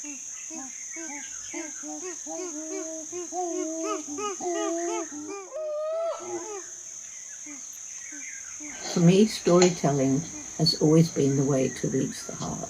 For me, storytelling has always been the way to reach the heart.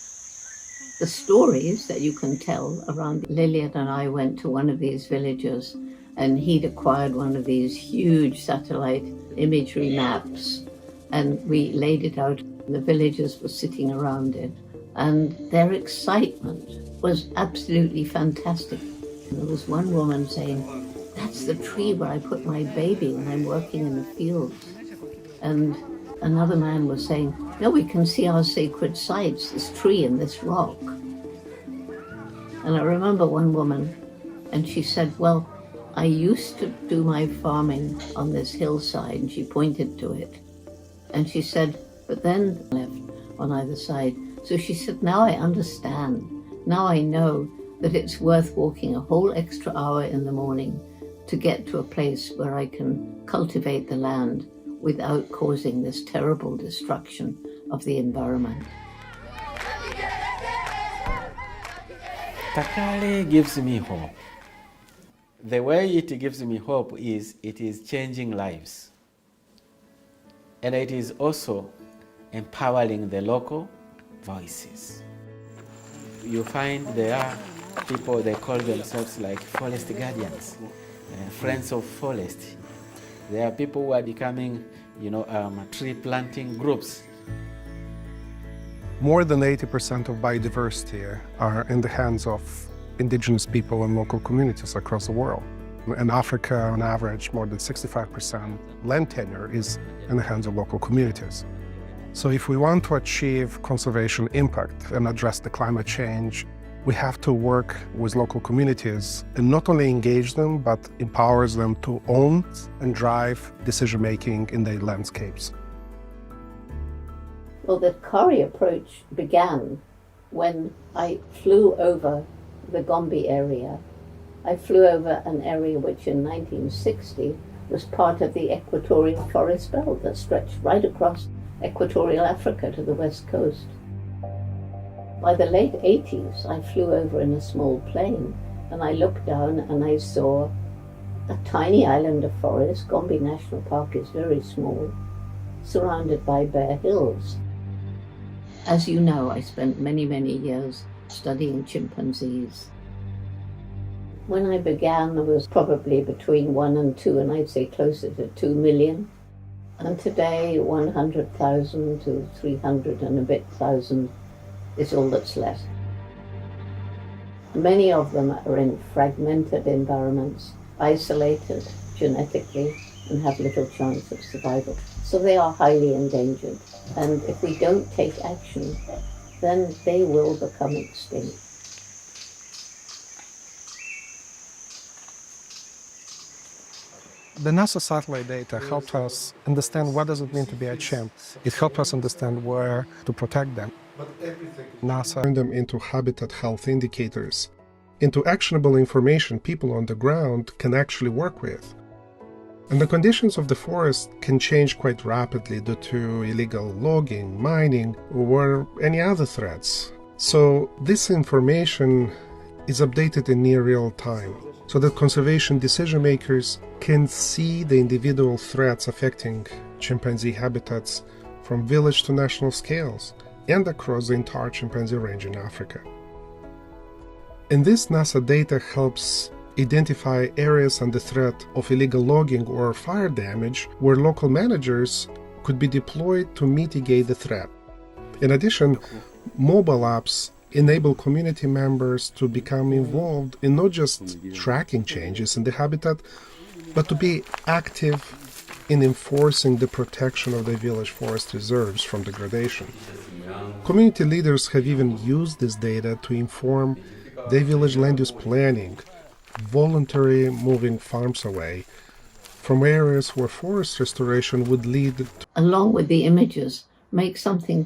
The stories that you can tell around. Lillian and I went to one of these villages, and he'd acquired one of these huge satellite imagery maps, and we laid it out. The villagers were sitting around it, and their excitement was absolutely fantastic. And there was one woman saying, "That's the tree where I put my baby when I'm working in the fields." And another man was saying, "No, we can see our sacred sites, this tree and this rock." And I remember one woman, and she said, "Well, I used to do my farming on this hillside," and she pointed to it. And she said, "But then left on either side." So she said, "Now I understand. Now I know that it's worth walking a whole extra hour in the morning to get to a place where I can cultivate the land without causing this terrible destruction of the environment." Takale gives me hope. The way it gives me hope is it is changing lives. And it is also empowering the local voices. You find there are people, they call themselves like forest guardians, friends of forest. There are people who are becoming, tree planting groups. More than 80% of biodiversity are in the hands of indigenous people and local communities across the world. In Africa, on average, more than 65% land tenure is in the hands of local communities. So if we want to achieve conservation impact and address the climate change, we have to work with local communities and not only engage them, but empowers them to own and drive decision-making in their landscapes. Well, the Kari approach began when I flew over the Gombe area. I flew over an area which in 1960 was part of the equatorial forest belt that stretched right across equatorial Africa to the west coast. By the late 80s, I flew over in a small plane, and I looked down and I saw a tiny island of forest. Gombe National Park is very small, surrounded by bare hills. As you know, I spent many, many years studying chimpanzees. When I began, there was probably between 1 and 2, and I'd say closer to 2 million. And today, 100,000 to 300 and a bit thousand is all that's left. Many of them are in fragmented environments, isolated genetically, and have little chance of survival. So they are highly endangered. And if we don't take action, then they will become extinct. The NASA satellite data helped us understand what does it mean to be a chimp. It helped us understand where to protect them. NASA turned them into habitat health indicators, into actionable information people on the ground can actually work with. And the conditions of the forest can change quite rapidly due to illegal logging, mining, or any other threats. So this information is updated in near real time, so that conservation decision makers can see the individual threats affecting chimpanzee habitats from village to national scales and across the entire chimpanzee range in Africa. And this NASA data helps identify areas under threat of illegal logging or fire damage where local managers could be deployed to mitigate the threat. In addition, mobile apps enable community members to become involved in not just tracking changes in the habitat, but to be active in enforcing the protection of the village forest reserves from degradation. Community leaders have even used this data to inform their village land use planning, voluntarily moving farms away from areas where forest restoration would lead to. Along with the images, make something